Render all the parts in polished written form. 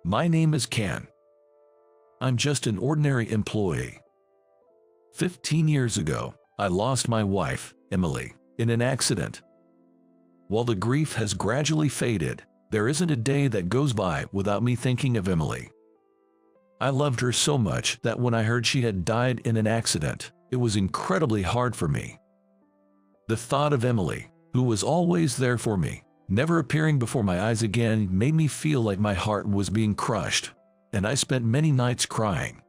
My name is Ken. I'm just an ordinary employee. 15 years ago, I lost my wife, Emily, in an accident. While the grief has gradually faded, there isn't a day that goes by without me thinking of Emily. I loved her so much that when I heard she had died in an accident, it was incredibly hard for me. The thought of Emily, who was always there for me, never appearing before my eyes again, made me feel like my heart was being crushed, and I spent many nights crying.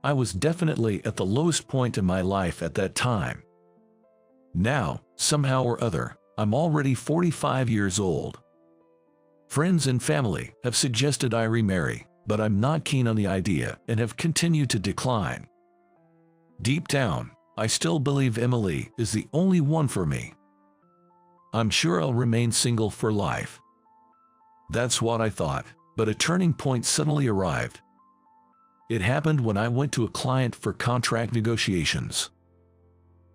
I was definitely at the lowest point in my life at that time. Now, somehow or other, I'm already 45 years old. Friends and family have suggested I remarry, but I'm not keen on the idea and have continued to decline. Deep down, I still believe Emily is the only one for me. I'm sure I'll remain single for life. That's what I thought, but a turning point suddenly arrived. It happened when I went to a client for contract negotiations.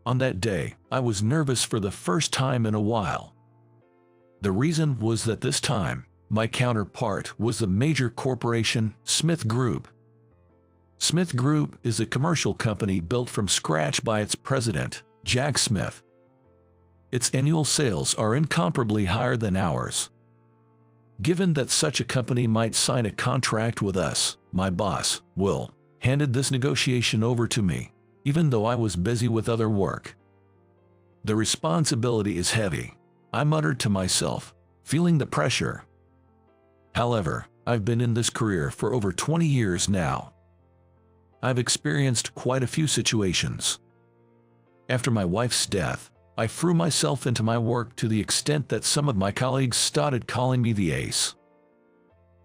On that day, I was nervous for the first time in a while. The reason was that this time, my counterpart was the major corporation, Smith Group. Smith Group is a commercial company built from scratch by its president, Jack Smith. Its annual sales are incomparably higher than ours. Given that such a company might sign a contract with us, my boss, Will, handed this negotiation over to me, even though I was busy with other work. The responsibility is heavy, I muttered to myself, feeling the pressure. However, I've been in this career for over 20 years now. I've experienced quite a few situations. After my wife's death, I threw myself into my work to the extent that some of my colleagues started calling me the ace.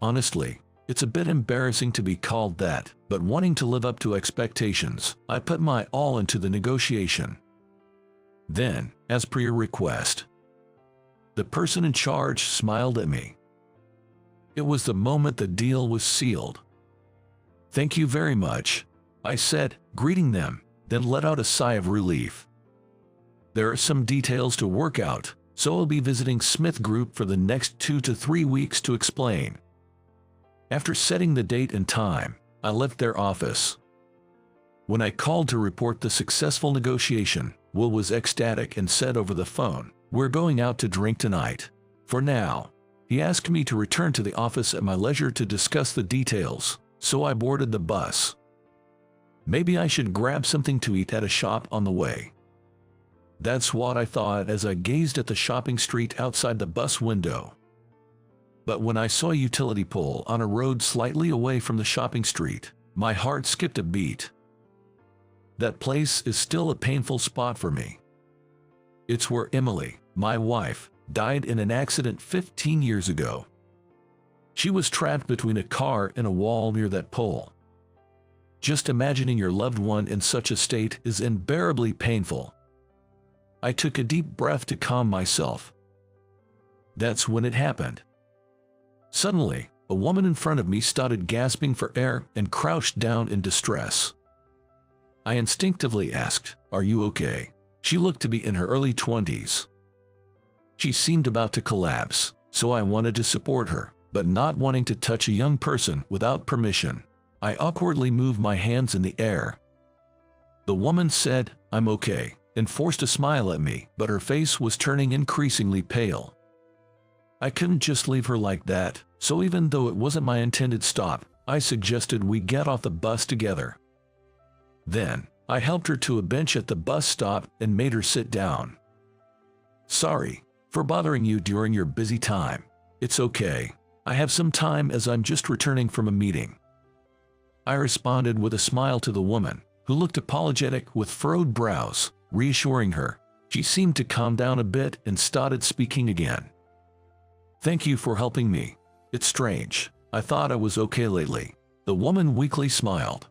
Honestly, it's a bit embarrassing to be called that, but wanting to live up to expectations, I put my all into the negotiation. Then, as per your request, the person in charge smiled at me. It was the moment the deal was sealed. "Thank you very much," I said, greeting them, then let out a sigh of relief. There are some details to work out, so I'll be visiting Smith Group for the next 2 to 3 weeks to explain. After setting the date and time, I left their office. When I called to report the successful negotiation, Will was ecstatic and said over the phone, "We're going out to drink tonight. For now." He asked me to return to the office at my leisure to discuss the details, so I boarded the bus. Maybe I should grab something to eat at a shop on the way. That's what I thought as I gazed at the shopping street outside the bus window. But when I saw a utility pole on a road slightly away from the shopping street, my heart skipped a beat. That place is still a painful spot for me. It's where Emily, my wife, died in an accident 15 years ago. She was trapped between a car and a wall near that pole. Just imagining your loved one in such a state is unbearably painful. I took a deep breath to calm myself. That's when it happened. Suddenly, a woman in front of me started gasping for air and crouched down in distress. I instinctively asked, "Are you okay?" She looked to be in her early 20s. She seemed about to collapse, so I wanted to support her, but not wanting to touch a young person without permission, I awkwardly moved my hands in the air. The woman said, "I'm okay," and forced a smile at me, but her face was turning increasingly pale. I couldn't just leave her like that, so even though it wasn't my intended stop, I suggested we get off the bus together. Then, I helped her to a bench at the bus stop and made her sit down. "Sorry for bothering you during your busy time. It's okay. I have some time as I'm just returning from a meeting." I responded with a smile to the woman, who looked apologetic with furrowed brows. Reassuring her, she seemed to calm down a bit and started speaking again. "Thank you for helping me. It's strange. I thought I was okay lately." The woman weakly smiled.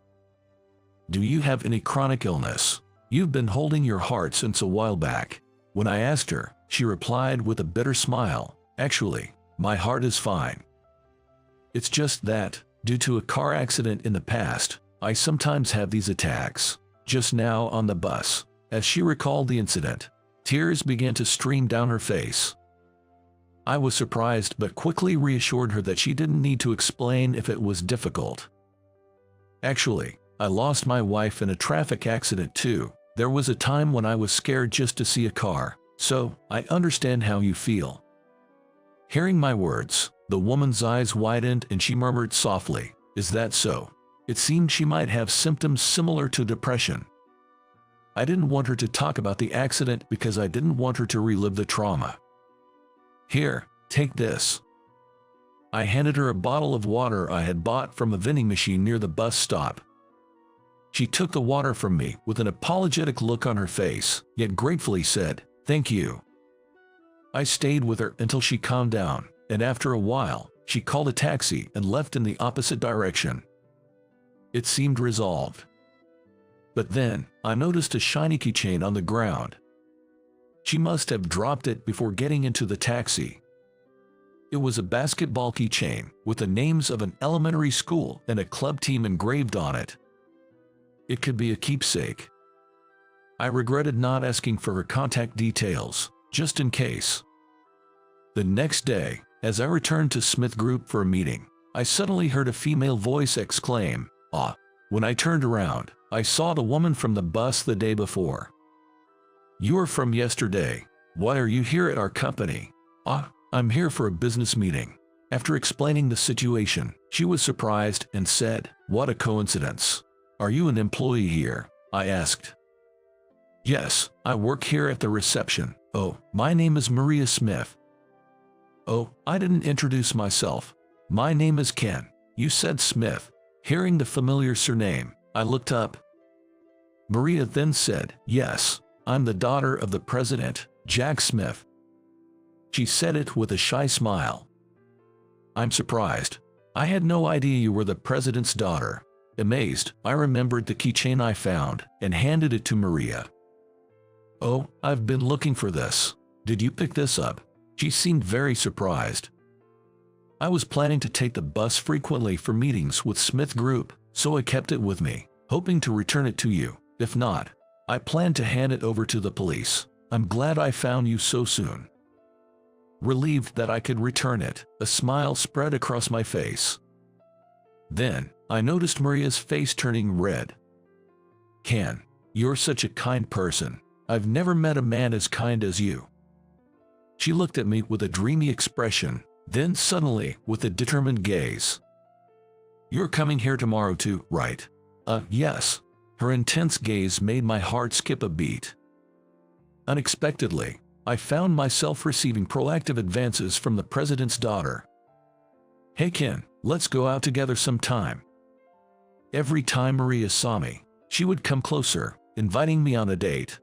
"Do you have any chronic illness? You've been holding your heart since a while back." When I asked her, she replied with a bitter smile, "Actually, my heart is fine. It's just that, due to a car accident in the past, I sometimes have these attacks." Just now on the bus, as she recalled the incident, tears began to stream down her face. I was surprised but quickly reassured her that she didn't need to explain if it was difficult. Actually, I lost my wife in a traffic accident too. There was a time when I was scared just to see a car, so I understand how you feel. Hearing my words, the woman's eyes widened and she murmured softly, "Is that so?" It seemed she might have symptoms similar to depression. I didn't want her to talk about the accident because I didn't want her to relive the trauma. "Here, take this." I handed her a bottle of water I had bought from a vending machine near the bus stop. She took the water from me with an apologetic look on her face, yet gratefully said, "Thank you." I stayed with her until she calmed down, and after a while, she called a taxi and left in the opposite direction. It seemed resolved. But then, I noticed a shiny keychain on the ground. She must have dropped it before getting into the taxi. It was a basketball keychain with the names of an elementary school and a club team engraved on it. It could be a keepsake. I regretted not asking for her contact details, just in case. The next day, as I returned to Smith Group for a meeting, I suddenly heard a female voice exclaim, "Ah!" When I turned around, I saw the woman from the bus the day before. "You are from yesterday. Why are you here at our company?" "Ah, I'm here for a business meeting." After explaining the situation, she was surprised and said, "What a coincidence. Are you an employee here?" I asked. "Yes, I work here at the reception." "Oh, my name is Maria Smith." "Oh, I didn't introduce myself. My name is Ken." "You said Smith." Hearing the familiar surname, I looked up. Maria then said, "Yes, I'm the daughter of the president, Jack Smith." She said it with a shy smile. "I'm surprised. I had no idea you were the president's daughter." Amazed, I remembered the keychain I found and handed it to Maria. "Oh, I've been looking for this. Did you pick this up?" She seemed very surprised. "I was planning to take the bus frequently for meetings with Smith Group, so I kept it with me, hoping to return it to you. If not, I plan to hand it over to the police. I'm glad I found you so soon." Relieved that I could return it, a smile spread across my face. Then, I noticed Maria's face turning red. "Ken, you're such a kind person. I've never met a man as kind as you." She looked at me with a dreamy expression, then suddenly with a determined gaze. "You're coming here tomorrow too, right?" Yes." Her intense gaze made my heart skip a beat. Unexpectedly, I found myself receiving proactive advances from the president's daughter. "Hey Ken, let's go out together sometime." Every time Maria saw me, she would come closer, inviting me on a date.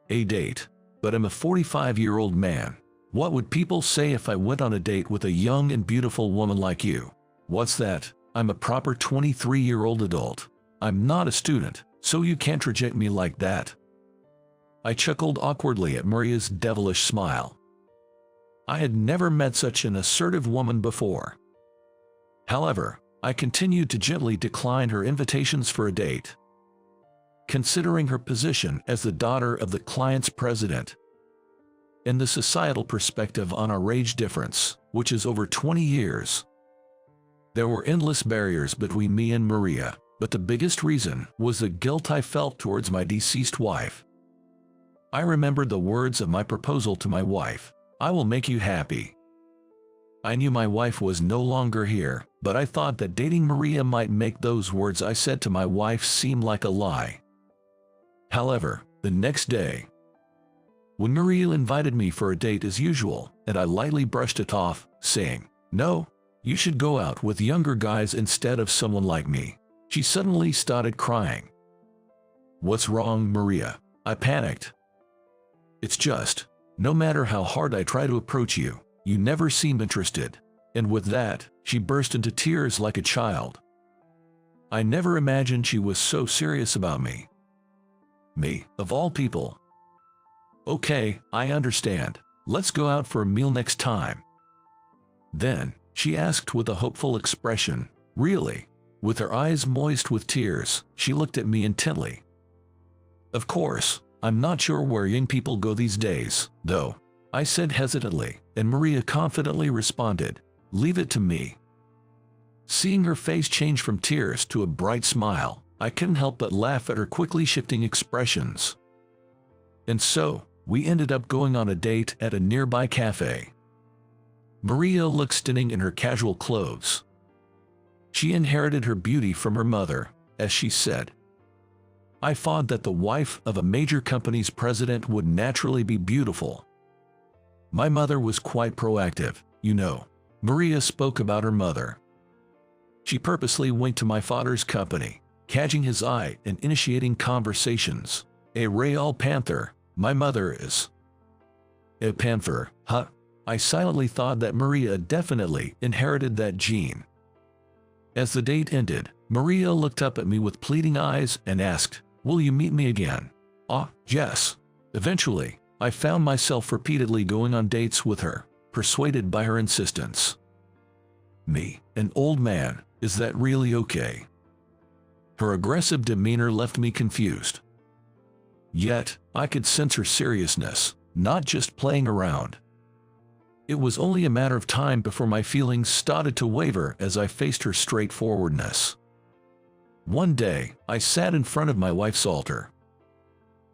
A date? But I'm a 45-year-old man. What would people say if I went on a date with a young and beautiful woman like you? What's that? I'm a proper 23-year-old adult. I'm not a student, so you can't reject me like that. I chuckled awkwardly at Maria's devilish smile. I had never met such an assertive woman before. However, I continued to gently decline her invitations for a date. Considering her position as the daughter of the client's president, and the societal perspective on our age difference, which is over 20 years, there were endless barriers between me and Maria, but the biggest reason was the guilt I felt towards my deceased wife. I remembered the words of my proposal to my wife, "I will make you happy." I knew my wife was no longer here, but I thought that dating Maria might make those words I said to my wife seem like a lie. However, the next day, when Maria invited me for a date as usual, and I lightly brushed it off, saying, "No, you should go out with younger guys instead of someone like me," she suddenly started crying. "What's wrong, Maria?" I panicked. "It's just, no matter how hard I try to approach you, you never seem interested." And with that, she burst into tears like a child. I never imagined she was so serious about me. Me, of all people. "Okay, I understand. Let's go out for a meal next time." Then, she asked with a hopeful expression, "Really?" With her eyes moist with tears, she looked at me intently. "Of course, I'm not sure where young people go these days, though," I said hesitantly, and Maria confidently responded, "Leave it to me." Seeing her face change from tears to a bright smile, I couldn't help but laugh at her quickly shifting expressions. And so, we ended up going on a date at a nearby cafe. Maria looked stunning in her casual clothes. She inherited her beauty from her mother, as she said. I thought that the wife of a major company's president would naturally be beautiful. My mother was quite proactive, you know. Maria spoke about her mother. She purposely went to my father's company, catching his eye and initiating conversations. A real panther, my mother is. A panther, huh? I silently thought that Maria definitely inherited that gene. As the date ended, Maria looked up at me with pleading eyes and asked, "Will you meet me again?" Yes. Eventually, I found myself repeatedly going on dates with her, persuaded by her insistence. Me, an old man, is that really okay? Her aggressive demeanor left me confused. Yet, I could sense her seriousness, not just playing around. It was only a matter of time before my feelings started to waver as I faced her straightforwardness. One day, I sat in front of my wife's altar.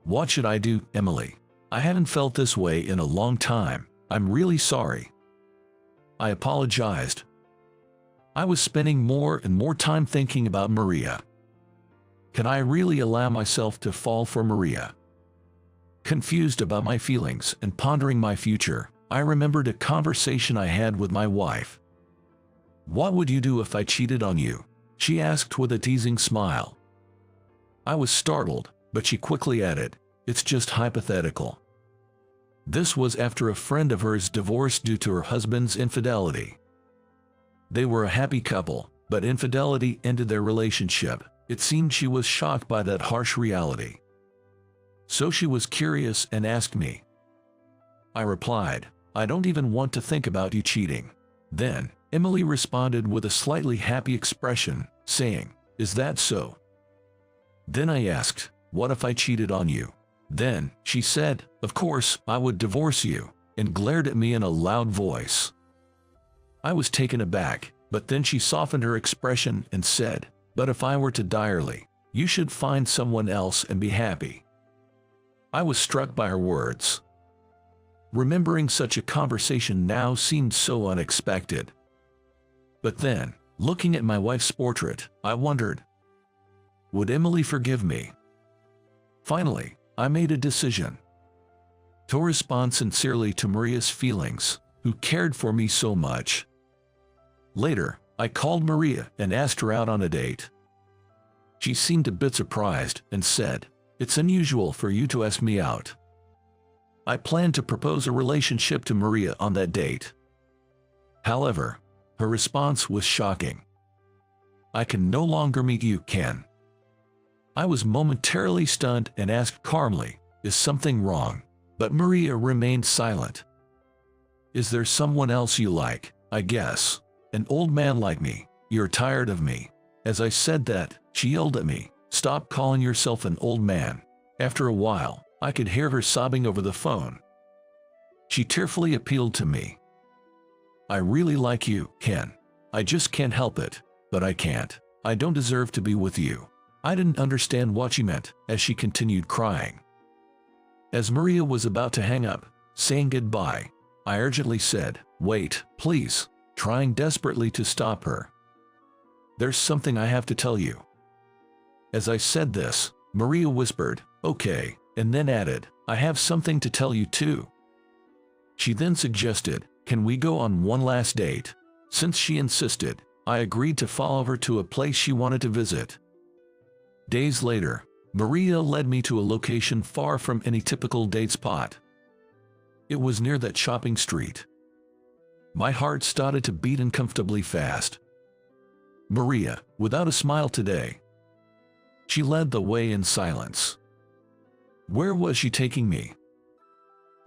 "What should I do, Emily? I haven't felt this way in a long time. I'm really sorry." I apologized. I was spending more and more time thinking about Maria. Can I really allow myself to fall for Maria? Confused about my feelings and pondering my future, I remembered a conversation I had with my wife. "What would you do if I cheated on you?" she asked with a teasing smile. I was startled, but she quickly added, "It's just hypothetical." This was after a friend of hers divorced due to her husband's infidelity. They were a happy couple, but infidelity ended their relationship. It seemed she was shocked by that harsh reality. So she was curious and asked me. I replied, "I don't even want to think about you cheating." Then, Emily responded with a slightly happy expression, saying, "Is that so?" Then I asked, "What if I cheated on you?" Then, she said, "Of course, I would divorce you," and glared at me in a loud voice. I was taken aback, but then she softened her expression and said, "But if I were to die early, you should find someone else and be happy." I was struck by her words. Remembering such a conversation now seemed so unexpected. But then, looking at my wife's portrait, I wondered, would Emily forgive me? Finally, I made a decision to respond sincerely to Maria's feelings, who cared for me so much. Later, I called Maria and asked her out on a date. She seemed a bit surprised and said, "It's unusual for you to ask me out." I planned to propose a relationship to Maria on that date. However, her response was shocking. "I can no longer meet you, Ken." I was momentarily stunned and asked calmly, "Is something wrong?" But Maria remained silent. "Is there someone else you like? I guess. An old man like me. You're tired of me." As I said that, she yelled at me, "Stop calling yourself an old man." After a while, I could hear her sobbing over the phone. She tearfully appealed to me. "I really like you, Ken. I just can't help it, but I can't. I don't deserve to be with you." I didn't understand what she meant as she continued crying. As Maria was about to hang up, saying goodbye, I urgently said, "Wait, please," trying desperately to stop her. "There's something I have to tell you." As I said this, Maria whispered, "Okay," and then added, "I have something to tell you too." She then suggested, "Can we go on one last date?" Since she insisted, I agreed to follow her to a place she wanted to visit. Days later, Maria led me to a location far from any typical date spot. It was near that shopping street. My heart started to beat uncomfortably fast. Maria, without a smile today. She led the way in silence. Where was she taking me?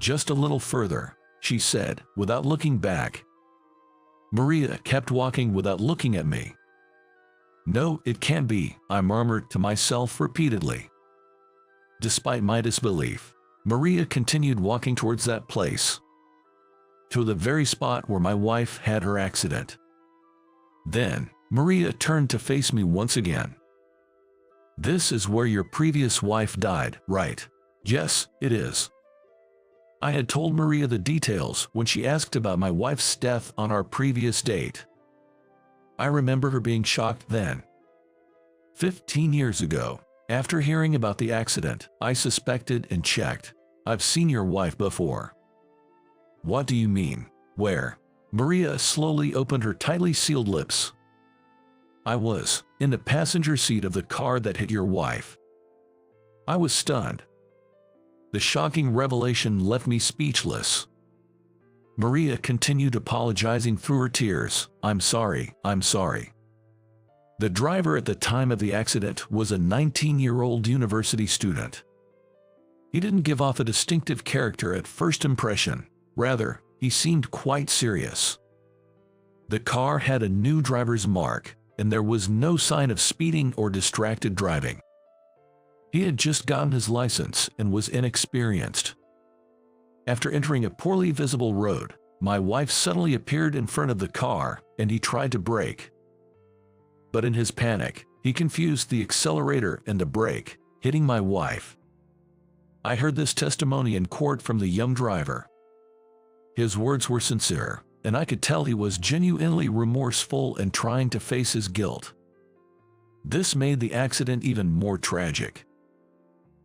"Just a little further," she said, without looking back. Maria kept walking without looking at me. "No, it can't be," I murmured to myself repeatedly. Despite my disbelief, Maria continued walking towards that place. to the very spot where my wife had her accident. Then, Maria turned to face me once again. "This is where your previous wife died, right?" "Yes, it is." I had told Maria the details when she asked about my wife's death on our previous date. I remember her being shocked then. 15 years ago, after hearing about the accident, I suspected and checked. "I've seen your wife before." "What do you mean? Where?" Maria slowly opened her tightly sealed lips. "I was in the passenger seat of the car that hit your wife." I was stunned. The shocking revelation left me speechless. Maria continued apologizing through her tears. I'm sorry. The driver at the time of the accident was a 19-year-old university student. He didn't give off a distinctive character at first impression. Rather, he seemed quite serious. The car had a new driver's mark, and there was no sign of speeding or distracted driving. He had just gotten his license and was inexperienced. After entering a poorly visible road, my wife suddenly appeared in front of the car, and he tried to brake. But in his panic, he confused the accelerator and the brake, hitting my wife. I heard this testimony in court from the young driver. His words were sincere, and I could tell he was genuinely remorseful and trying to face his guilt. This made the accident even more tragic.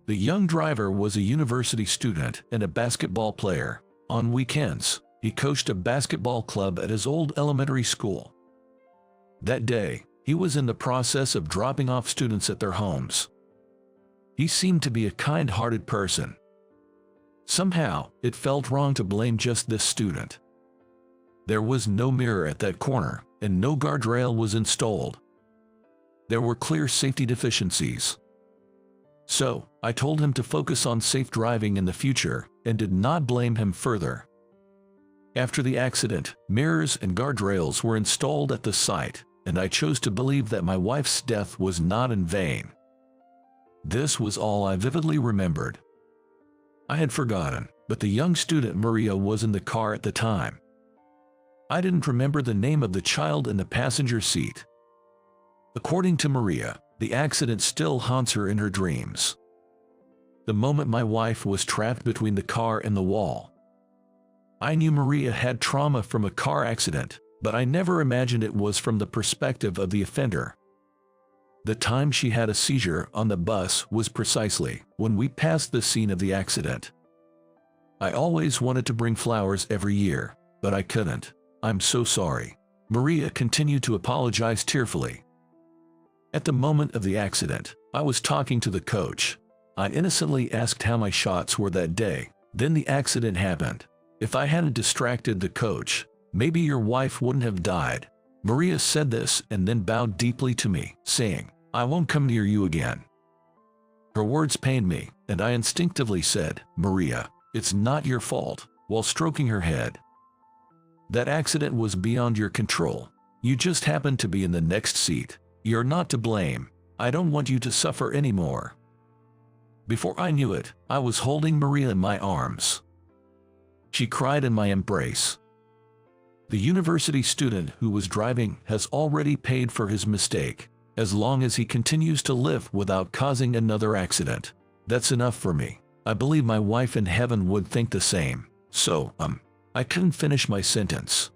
The young driver was a university student and a basketball player. On weekends, he coached a basketball club at his old elementary school. That day, he was in the process of dropping off students at their homes. He seemed to be a kind-hearted person. Somehow, it felt wrong to blame just this student. There was no mirror at that corner, and no guardrail was installed. There were clear safety deficiencies. So, I told him to focus on safe driving in the future, and did not blame him further. After the accident, mirrors and guardrails were installed at the site, and I chose to believe that my wife's death was not in vain. This was all I vividly remembered. I had forgotten, but the young student Maria was in the car at the time. I didn't remember the name of the child in the passenger seat. According to Maria, the accident still haunts her in her dreams. The moment my wife was trapped between the car and the wall. I knew Maria had trauma from a car accident, but I never imagined it was from the perspective of the offender. The time she had a seizure on the bus was precisely when we passed the scene of the accident. I always wanted to bring flowers every year, but I couldn't. I'm so sorry. Maria continued to apologize tearfully. At the moment of the accident, I was talking to the coach. I innocently asked how my shots were that day. Then the accident happened. If I hadn't distracted the coach, maybe your wife wouldn't have died. Maria said this and then bowed deeply to me, saying, "I won't come near you again." Her words pained me, and I instinctively said, "Maria, it's not your fault," while stroking her head. "That accident was beyond your control. You just happened to be in the next seat. You're not to blame. I don't want you to suffer anymore." Before I knew it, I was holding Maria in my arms. She cried in my embrace. The university student who was driving has already paid for his mistake. As long as he continues to live without causing another accident, that's enough for me. I believe my wife in heaven would think the same. So, I couldn't finish my sentence.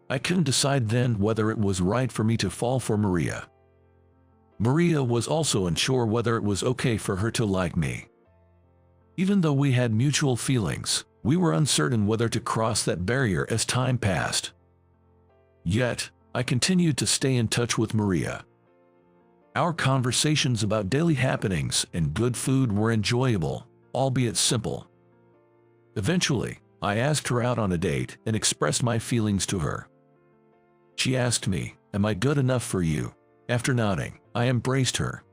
I couldn't decide then whether it was right for me to fall for Maria. Maria was also unsure whether it was okay for her to like me. Even though we had mutual feelings, we were uncertain whether to cross that barrier as time passed. Yet, I continued to stay in touch with Maria. Our conversations about daily happenings and good food were enjoyable, albeit simple. Eventually, I asked her out on a date and expressed my feelings to her. She asked me, "Am I good enough for you?" After nodding, I embraced her.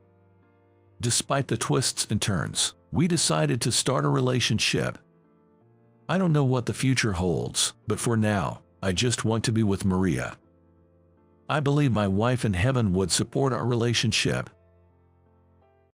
Despite the twists and turns, we decided to start a relationship. I don't know what the future holds, but for now, I just want to be with Maria. I believe my wife in heaven would support our relationship.